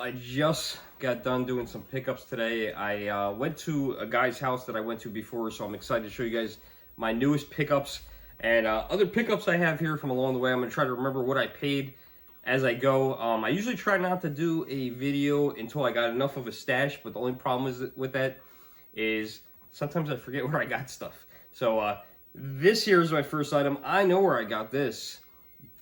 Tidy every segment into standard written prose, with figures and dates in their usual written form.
I just got done doing some pickups today. I went to a guy's house that I went to before, so I'm excited to show you guys my newest pickups and other pickups I have here from along the way. I'm going to try to remember what I paid as I go. I usually try not to do a video until I got enough of a stash, but the only problem with that is sometimes I forget where I got stuff. So this here is my first item. I know where I got this.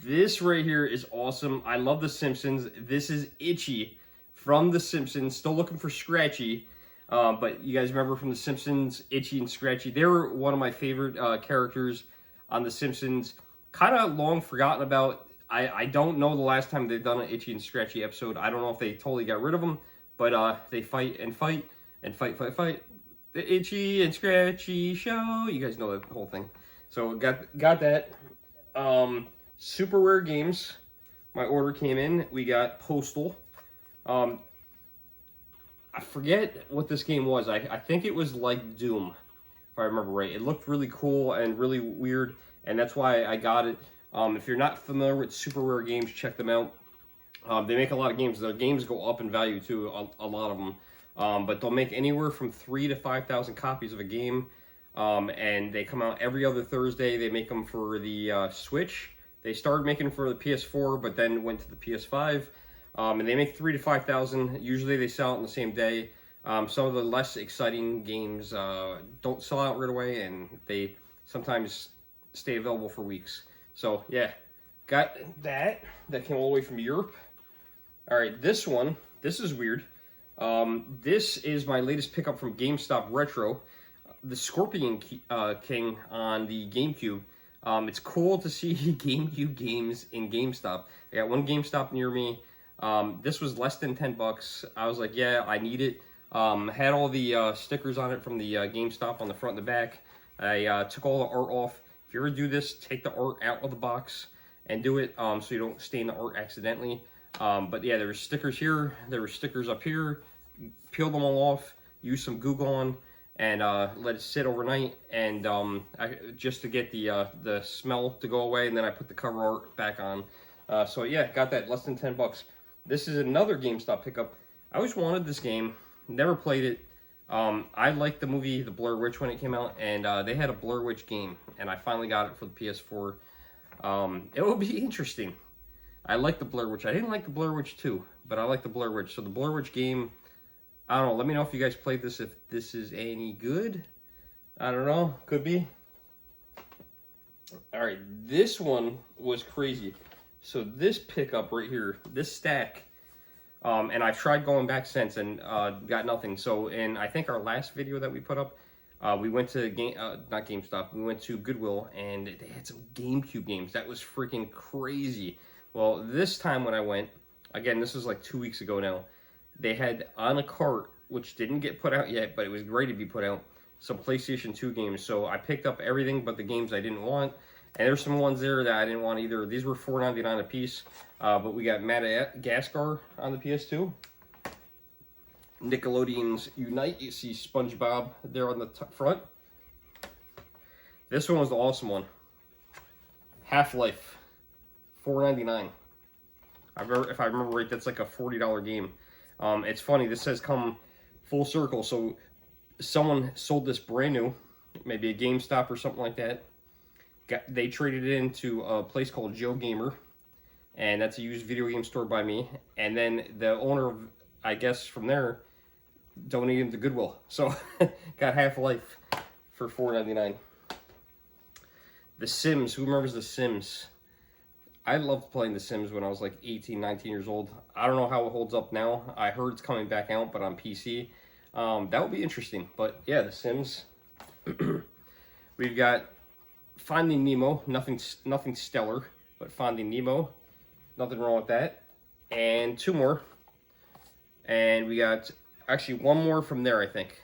This right here is awesome. I love The Simpsons. This is Itchy from The Simpsons. Still looking for Scratchy. But you guys remember from The Simpsons, Itchy and Scratchy. They were one of my favorite characters on The Simpsons. Kind of long forgotten about. I don't know the last time they've done an Itchy and Scratchy episode. I don't know if they totally got rid of them. But they fight and fight and fight. The Itchy and Scratchy show. You guys know the whole thing. So got that. Super rare games. My order came in. We got Postal. I forget what this game was. I think it was like Doom, if I remember right. It looked really cool and really weird, and that's why I got it. If you're not familiar with super rare games, check them out. They make a lot of games. Their games go up in value too, a lot of them. But they'll make anywhere from 3,000 to 5,000 copies of a game, and they come out every other Thursday. They make them for the Switch. They started making for the PS4, but then went to the PS5. And they make 3,000 to 5,000. Usually they sell it on the same day. Some of the less exciting games don't sell out right away, and they sometimes stay available for weeks. So yeah, got that. That came all the way from Europe. All right, this one. This is weird. This is my latest pickup from GameStop Retro. The Scorpion King on the GameCube. It's cool to see GameCube games in GameStop. I got one GameStop near me. This was less than 10 bucks. I was like, yeah, I need it. Had all the stickers on it from the GameStop on the front and the back. I took all the art off. If you ever do this, take the art out of the box and do it so you don't stain the art accidentally. But yeah, there were stickers here. There were stickers up here. Peel them all off. Use some Goo Gone and let it sit overnight, and just to get the smell to go away, and then I put the cover art back on. So yeah, got that, less than 10 bucks. This is another GameStop pickup. I always wanted this game, never played it. I liked the movie The Blair Witch when it came out, and they had a Blair Witch game, and I finally got it for the PS4. It will be interesting. I like the Blair Witch. I didn't like the Blair Witch 2, but I like the Blair Witch. So the Blair Witch game, I don't know. Let me know if you guys played this, if this is any good. I don't know. Could be. All right. This one was crazy. So this pickup right here, this stack, and I've tried going back since and got nothing. So in, I think, our last video that we put up, we went to not GameStop. We went to Goodwill, and they had some GameCube games. That was freaking crazy. Well, this time when I went, again, this was like 2 weeks ago now, they had on a cart, which didn't get put out yet, but it was ready to be put out, some PlayStation 2 games. So I picked up everything but the games I didn't want. And there's some ones there that I didn't want either. These were $4.99 a piece. But we got Madagascar on the PS2. Nickelodeon's Unite. You see SpongeBob there on the front. This one was the awesome one. Half-Life. $4.99. If I remember right, that's like a $40 game. It's funny, this says come full circle. So someone sold this brand new, maybe a GameStop or something like that. They traded it into a place called Joe Gamer, and that's a used video game store by me. And then the owner of, I guess from there, donated to Goodwill. So got Half-Life for $4.99. The Sims. Who remembers The Sims? I loved playing The Sims when I was like 18, 19 years old. I don't know how it holds up now. I heard it's coming back out, but on PC. That would be interesting. But yeah, The Sims. We've got Finding Nemo. Nothing stellar, but Finding Nemo. Nothing wrong with that. And two more. And we got actually one more from there, I think.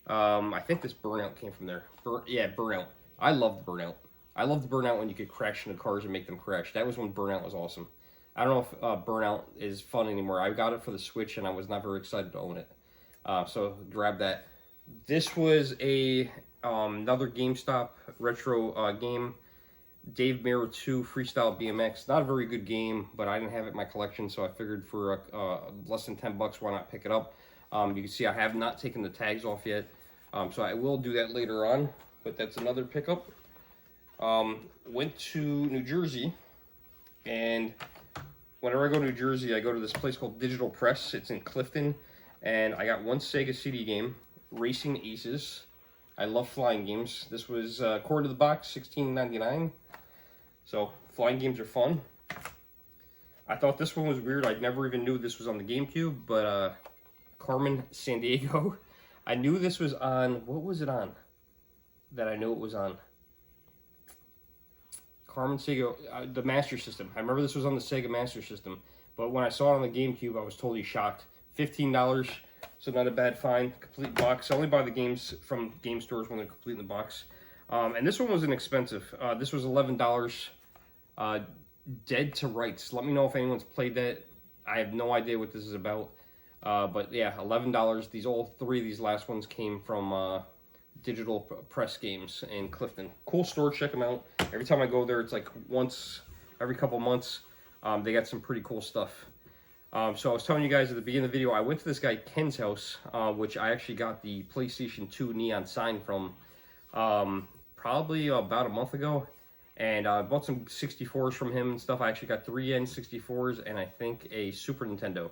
I think this Burnout came from there. Burnout. I loved Burnout. I loved Burnout when you could crash into cars and make them crash. That was when Burnout was awesome. I don't know if Burnout is fun anymore. I got it for the Switch, and I was not very excited to own it. So grab that. This was another GameStop retro game. Dave Mirror 2 Freestyle BMX. Not a very good game, but I didn't have it in my collection, so I figured for less than 10 bucks, why not pick it up? You can see I have not taken the tags off yet, so I will do that later on, but that's another pickup. Went to New Jersey, and whenever I go to New Jersey, I go to this place called Digital Press. It's in Clifton, and I got one Sega CD game, Racing Aces. I love flying games. This was quarter to the box, $16.99. So flying games are fun. I thought this one was weird. I never even knew this was on the GameCube, but Carmen Sandiego. I knew this was on, what was it on? That I knew it was on. Carmen Sandiego, the Master System. I remember this was on the Sega Master System, but when I saw it on the GameCube, I was totally shocked. $15, so not a bad find. Complete box. I only buy the games from game stores when they're complete in the box. And this one wasn't expensive. This was $11. Dead to Rights. Let me know if anyone's played that. I have no idea what this is about. But yeah, $11. All three of these last ones came from Digital Press Games in Clifton. Cool store, check them out. Every time I go there, it's like once every couple months. They got some pretty cool stuff. So I was telling you guys at the beginning of the video, I went to this guy Ken's house, which I actually got the PlayStation 2 neon sign from probably about a month ago. And I bought some 64s from him and stuff. I actually got 3 N64s and I think a Super Nintendo.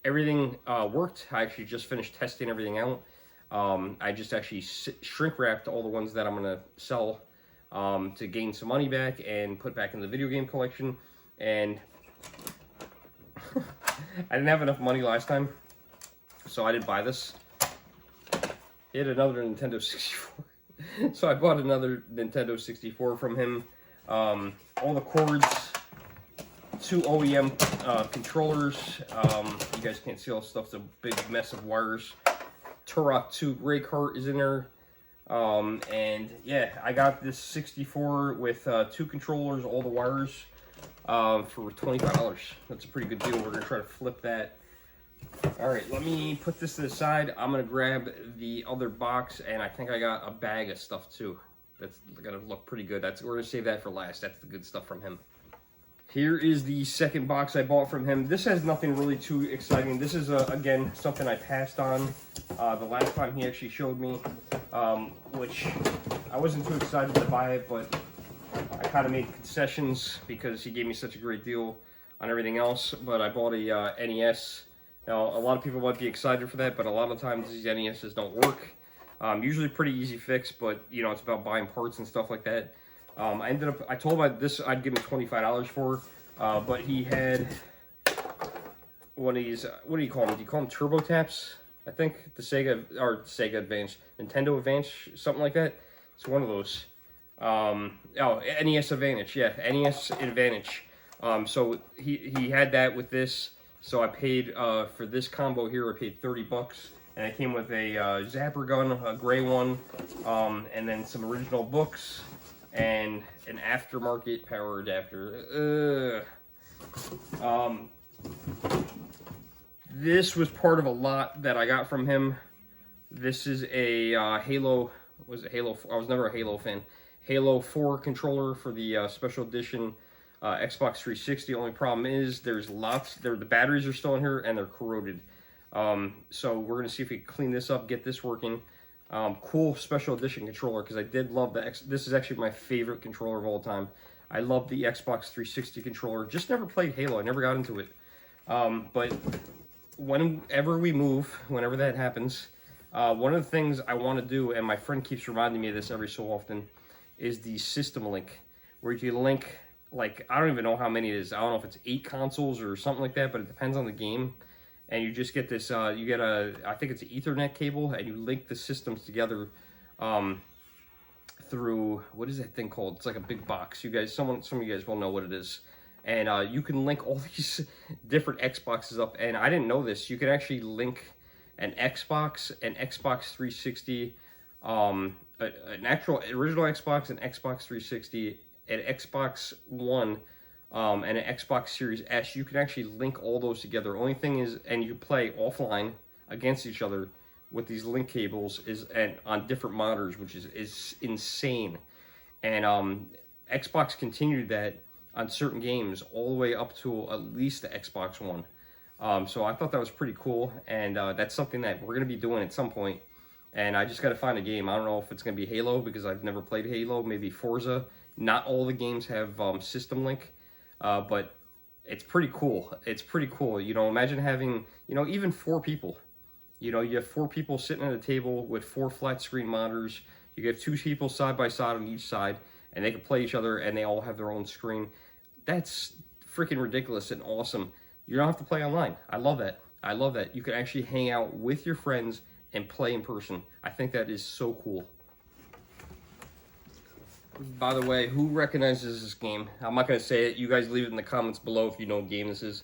Everything worked. I actually just finished testing everything out. I just actually shrink wrapped all the ones that I'm going to sell to gain some money back and put back in the video game collection. And I didn't have enough money last time, so I didn't buy this. He had another Nintendo 64. So I bought another Nintendo 64 from him. All the cords, 2 OEM controllers. You guys can't see all the stuff. It's a big mess of wires. Turok 2 Ray Kart is in there. And yeah, I got this 64 with 2 controllers, all the wires, for $25. That's a pretty good deal. We're going to try to flip that. Alright, let me put this to the side. I'm going to grab the other box, and I think I got a bag of stuff too. That's going to look pretty good. We're going to save that for last. That's the good stuff from him. Here is the second box I bought from him. This has nothing really too exciting. This is, again, something I passed on the last time he actually showed me, which I wasn't too excited to buy it, but I kind of made concessions because he gave me such a great deal on everything else. But I bought a NES. Now, a lot of people might be excited for that, but a lot of times these NESs don't work. Usually pretty easy fix, but, you know, it's about buying parts and stuff like that. I told him this I'd give him $25 for, but he had one of these, what do you call them? Do you call them Turbo Taps? I think the Sega Advance, Nintendo Advance, something like that. It's one of those. NES Advantage, yeah, NES Advantage. So he had that with this, so I paid, for this combo here, I paid $30. And it came with a zapper gun, a gray one, and then some original books, and an aftermarket power adapter. This was part of a lot that I got from him. This is a Halo, was it Halo? I was never a Halo fan. Halo 4 controller for the special edition Xbox 360. Only problem is there's lots, the batteries are still in here and they're corroded. So we're going to see if we can clean this up, get this working. Cool special edition controller, because I did love this is actually my favorite controller of all time. I love the Xbox 360 controller. Just never played Halo. I never got into it. But whenever we move, whenever that happens, one of the things I want to do, and my friend keeps reminding me of this every so often, is the system link, where you can link, like, I don't even know how many it is. I don't know if it's 8 consoles or something like that, but it depends on the game. And you just get this, you get I think it's an Ethernet cable, and you link the systems together through, what is that thing called? It's like a big box. You guys, some of you guys will know what it is. And you can link all these different Xboxes up. And I didn't know this. You can actually link an Xbox, an Xbox 360, an actual original Xbox, an Xbox 360, an Xbox One, and an Xbox Series S. You can actually link all those together. Only thing is, and you play offline against each other with these link cables, and on different monitors, which is insane. And Xbox continued that on certain games all the way up to at least the Xbox One. So I thought that was pretty cool, and that's something that we're going to be doing at some point. And I just got to find a game. I don't know if it's going to be Halo because I've never played Halo. Maybe Forza. Not all the games have System Link, but it's pretty cool. It's pretty cool. You know, imagine having, you know, even 4 people. You know, you have 4 people sitting at a table with 4 flat screen monitors. You get 2 people side by side on each side, and they can play each other, and they all have their own screen. That's freaking ridiculous and awesome. You don't have to play online. I love that. I love that. You can actually hang out with your friends and play in person. I think that is so cool. By the way, who recognizes this game? I'm not going to say it. You guys leave it in the comments below if you know what game this is.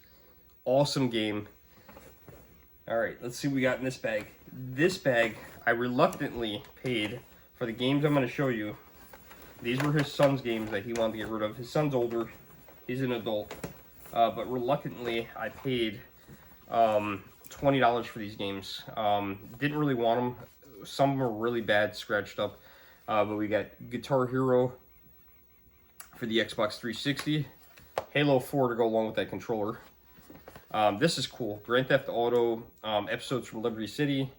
Awesome game. Alright, let's see what we got in this bag. This bag, I reluctantly paid for the games I'm going to show you. These were his son's games that he wanted to get rid of. His son's older. He's an adult. But reluctantly, I paid $20 for these games. Didn't really want them. Some of them are really bad, scratched up. But we got Guitar Hero for the Xbox 360. Halo 4 to go along with that controller. This is cool. Grand Theft Auto, episodes from Liberty City.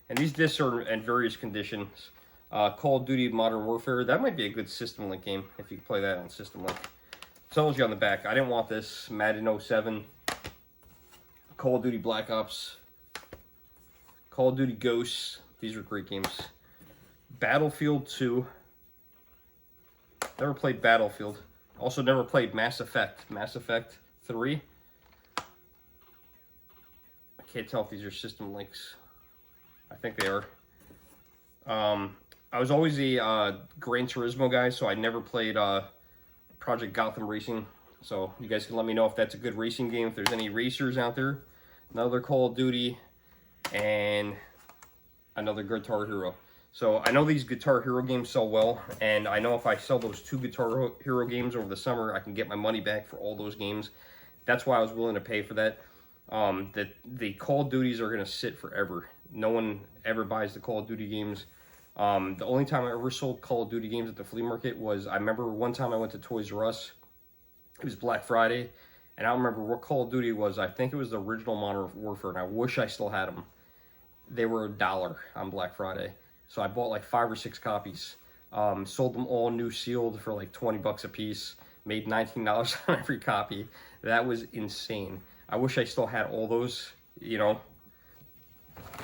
And these discs are in various conditions. Call of Duty Modern Warfare. That might be a good System Link game if you can play that on System Link. Tells you on the back. I didn't want this. Madden 07. Call of Duty Black Ops. Call of Duty Ghosts. These are great games. Battlefield 2. Never played Battlefield. Also never played Mass Effect. Mass Effect 3. I can't tell if these are System Links. I think they are. I was always a Gran Turismo guy, so I never played Project Gotham Racing. So you guys can let me know if that's a good racing game, if there's any racers out there. Another Call of Duty, and another Guitar Hero. So I know these Guitar Hero games sell well, and I know if I sell those 2 Guitar Hero games over the summer, I can get my money back for all those games. That's why I was willing to pay for that. The Call of Duties are going to sit forever. No one ever buys the Call of Duty games. The only time I ever sold Call of Duty games at the flea market was, I remember one time I went to Toys R Us. It was Black Friday, and I don't remember what Call of Duty it was. I think it was the original Modern Warfare, and I wish I still had them. They were $1 on Black Friday. So I bought like 5 or 6 copies. Sold them all new sealed for like 20 bucks a piece. Made $19 on every copy. That was insane. I wish I still had all those, you know.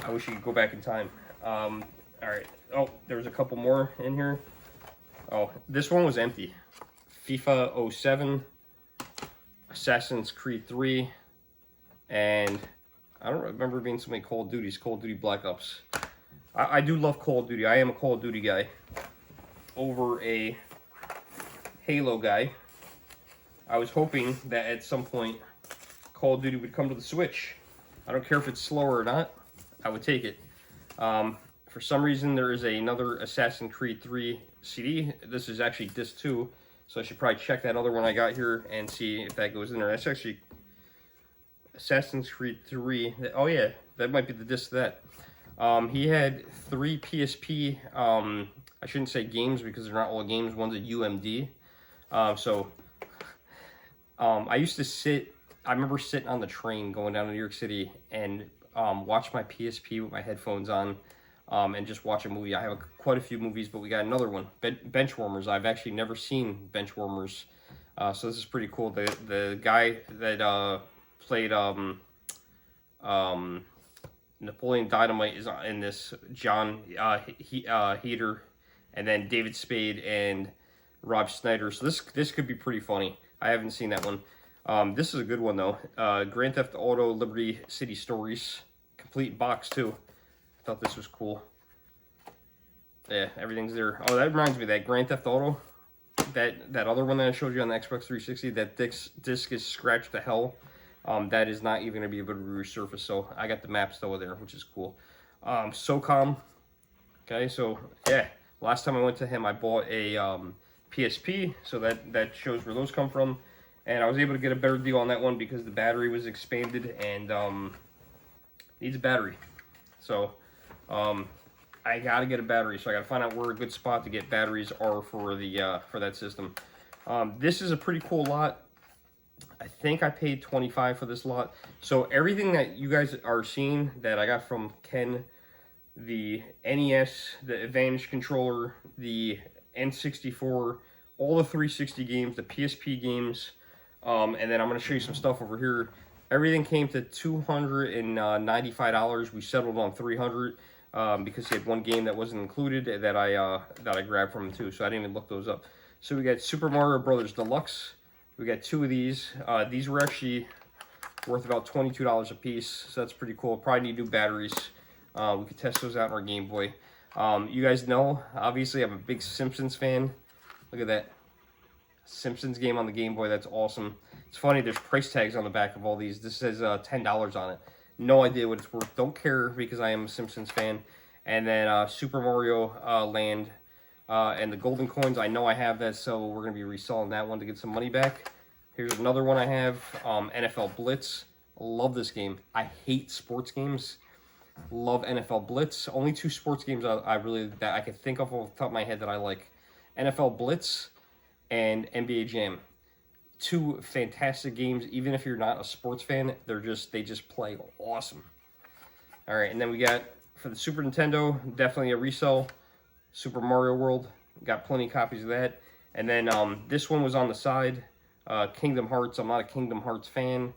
I wish you could go back in time. All right. Oh, there's a couple more in here. Oh, this one was empty. FIFA 07, Assassin's Creed 3, and I don't remember being so many Call of Duties. Call of Duty Black Ops. I do love Call of Duty. I am a Call of Duty guy over a Halo guy. I was hoping that at some point Call of Duty would come to the Switch. I don't care if it's slower or not. I would take it. For some reason, there is another Assassin's Creed 3 CD. This is actually disc 2, so I should probably check that other one I got here and see if that goes in there. That's actually Assassin's Creed 3. Oh yeah, that might be the disc of that. He had 3 PSP, I shouldn't say games because they're not all games. One's a UMD. I used to I remember sitting on the train going down to New York City and watch my PSP with my headphones on and just watch a movie. I have quite a few movies, but we got another one. Benchwarmers. I've actually never seen Benchwarmers. So this is pretty cool. The guy that played Napoleon Dynamite is in this. John Heater, and then David Spade and Rob Schneider. So this could be pretty funny. I haven't seen that one. This is a good one though. Grand Theft Auto Liberty City Stories, complete box too. I thought this was cool. Yeah, everything's there. Oh, that reminds me of that Grand Theft Auto. That other one that I showed you on the Xbox 360. That disc is scratched to hell. That is not even going to be able to resurface, so I got the map still there, which is cool. SOCOM, okay, so yeah, last time I went to him, I bought a PSP, so that shows where those come from, and I was able to get a better deal on that one because the battery was expanded and needs a battery, so I gotta get a battery, so I gotta find out where a good spot to get batteries are for the for that system. This is a pretty cool lot. I think I paid $25 for this lot. So everything that you guys are seeing that I got from Ken, the NES, the Advantage controller, the N64, all the 360 games, the PSP games, and then I'm going to show you some stuff over here. Everything came to $295. We settled on $300 because he had one game that wasn't included that I grabbed from him too. So I didn't even look those up. So we got Super Mario Brothers Deluxe. We got 2 of these. These were actually worth about $22 a piece, so that's pretty cool. Probably need new batteries. We could test those out in our Game Boy. You guys know, obviously, I'm a big Simpsons fan. Look at that Simpsons game on the Game Boy. That's awesome. It's funny, there's price tags on the back of all these. This says $10 on it. No idea what it's worth. Don't care because I am a Simpsons fan. And then Super Mario Land. And the golden coins, I know I have that, so we're going to be reselling that one to get some money back. Here's another one I have, NFL Blitz. Love this game. I hate sports games. Love NFL Blitz. Only 2 sports games that I can think of off the top of my head that I like. NFL Blitz and NBA Jam. 2 fantastic games. Even if you're not a sports fan, they just play awesome. All right, and then we got, for the Super Nintendo, definitely a resell. Super Mario World, got plenty of copies of that. And then this one was on the side, Kingdom Hearts. I'm not a Kingdom Hearts fan,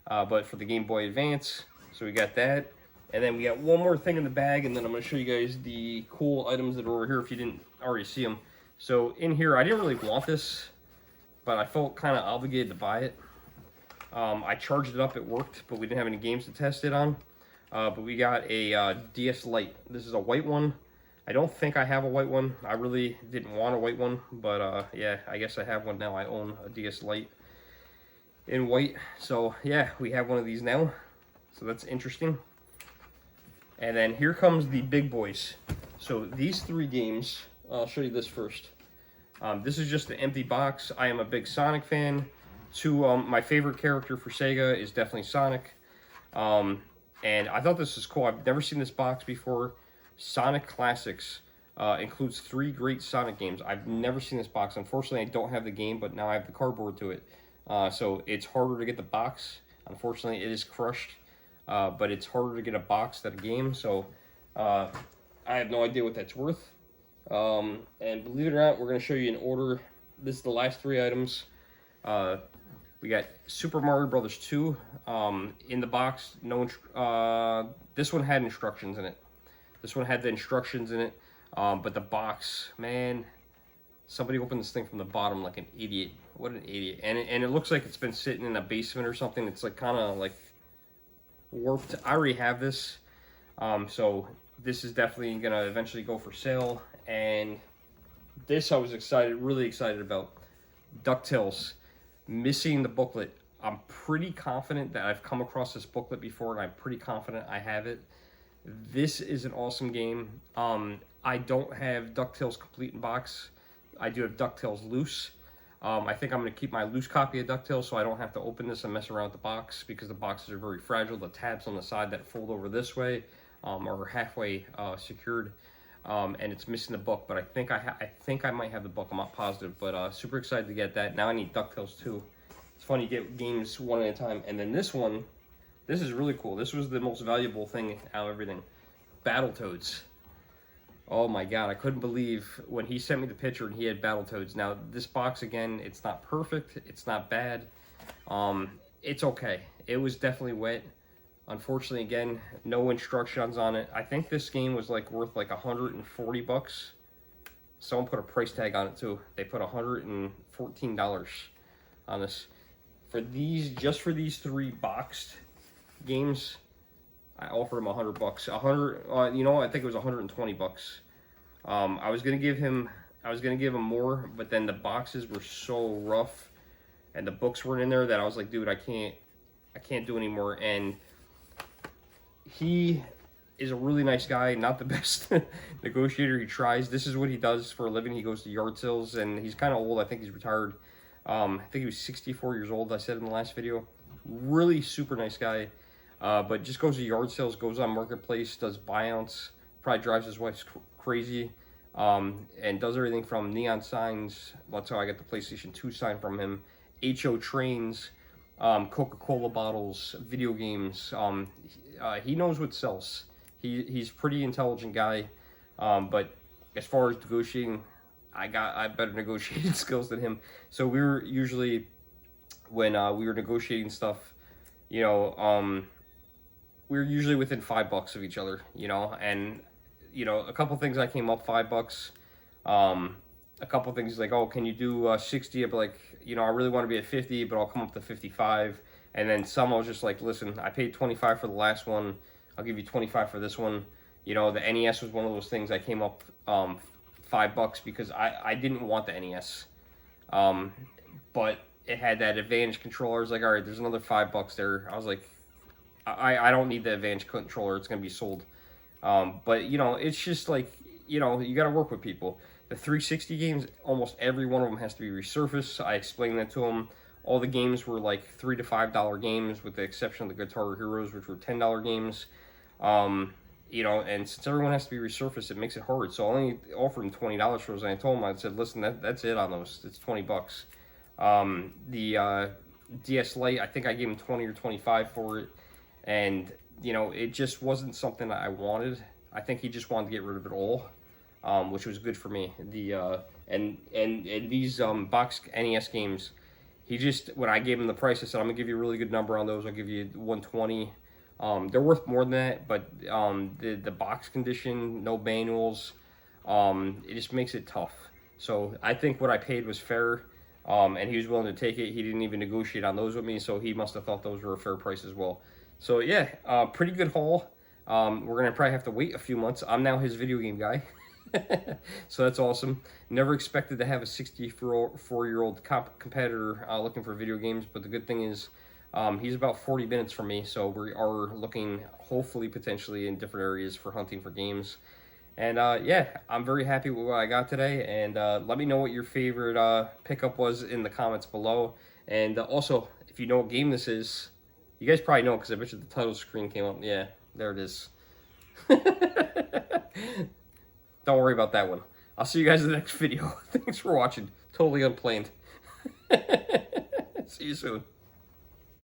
but for the Game Boy Advance, so we got that. And then we got one more thing in the bag, and then I'm going to show you guys the cool items that are over here if you didn't already see them. So in here, I didn't really want this, but I felt kind of obligated to buy it. I charged it up, it worked, but we didn't have any games to test it on. But we got a DS Lite. This is a white one. I don't think I have a white one. I really didn't want a white one, but yeah, I guess I have one now. I own a DS Lite in white. So yeah, we have one of these now. So that's interesting. And then here comes the big boys. So these 3 games, I'll show you this first. This is just an empty box. I am a big Sonic fan. My favorite character for Sega is definitely Sonic. And I thought this was cool. I've never seen this box before. Sonic Classics includes 3 great Sonic games. I've never seen this box. Unfortunately, I don't have the game, but now I have the cardboard to it. So it's harder to get the box. Unfortunately, it is crushed, but it's harder to get a box than a game. So I have no idea what that's worth. And believe it or not, we're going to show you in order. This is the last 3 items. We got Super Mario Brothers 2 in the box. This one had instructions in it. This one had the instructions in it, but the box, man, somebody opened this thing from the bottom like an idiot. What an idiot. And it looks like it's been sitting in a basement or something. It's like kind of like warped. I already have this, so this is definitely going to eventually go for sale. And this I was really excited about. DuckTales, missing the booklet. I'm pretty confident that I've come across this booklet before, and I'm pretty confident I have it. This is an awesome game. I don't have DuckTales complete in box. I do have DuckTales loose. I think I'm going to keep my loose copy of DuckTales so I don't have to open this and mess around with the box because the boxes are very fragile. The tabs on the side that fold over this way are halfway secured, and it's missing the book. But I think I might have the book. I'm not positive, but super excited to get that. Now I need DuckTales 2. It's funny, you get games one at a time. And then this one, this is really cool. This was the most valuable thing out of everything. Battletoads. Oh my god, I couldn't believe when he sent me the picture and he had Battletoads. Now, this box, again, it's not perfect. It's not bad. It's okay. It was definitely wet. Unfortunately, again, no instructions on it. I think this game was like worth like $140. Someone put a price tag on it too. They put $114 on this. For these, just for these 3 boxed games, I offered him $100. You know, I think it was $120. I was gonna give him more, but then the boxes were so rough, and the books weren't in there that I was like, dude, I can't do anymore. And he is a really nice guy, not the best negotiator. He tries. This is what he does for a living. He goes to yard sales, and he's kind of old. I think he's retired. I think he was 64 years old, I said in the last video. Really super nice guy. But just goes to yard sales, goes on Marketplace, does buyouts, probably drives his wife crazy. and does everything from neon signs. That's how I got the PlayStation 2 sign from him. HO trains, Coca-Cola bottles, video games. He knows what sells. He's a pretty intelligent guy, but as far as negotiating, I better negotiating skills than him. So we were usually when we were negotiating stuff, you know, we were usually within $5 of each other, you know, and a couple things I came up $5. A couple things like, oh, can you do 60? I'd be like, I really want to be at 50, but I'll come up to 55. And then some I was just like, listen, I paid 25 for the last one. I'll give you 25 for this one. The NES was one of those things I came up $5 because I didn't want the NES. But it had that Advantage controller. I was like, all right, there's another $5 there. I was like, I don't need the Advantage controller. It's going to be sold. But, it's just like, you got to work with people. The 360 games, almost every one of them has to be resurfaced. I explained that to them. All the games were like $3 to $5 games, with the exception of the Guitar Heroes, which were $10 games. And since everyone has to be resurfaced, it makes it hard. So I only offered them $20 for those. And I told them, I said, listen, that's it on those. It's $20. The DS Lite, I think I gave him 20 or 25 for it. And, it just wasn't something that I wanted. I think he just wanted to get rid of it all. Which was good for me. And these box NES games, when I gave him the price, I said, I'm gonna give you a really good number on those. I'll give you 120. They're worth more than that, but the box condition, no manuals, it just makes it tough. So I think what I paid was fair, and he was willing to take it. He didn't even negotiate on those with me, so he must have thought those were a fair price as well. So yeah, pretty good haul. We're gonna probably have to wait a few months. I'm now his video game guy. So that's awesome. Never expected to have a 64-year-old competitor looking for video games, but the good thing is he's about 40 minutes from me, so we are looking hopefully potentially in different areas for hunting for games. And yeah, I'm very happy with what I got today, and let me know what your favorite pickup was in the comments below. And also, if you know what game this is, you guys probably know because I bet you the title screen came up. Yeah, there it is. Don't worry about that one. I'll see you guys in the next video. Thanks for watching. Totally unplanned. See you soon.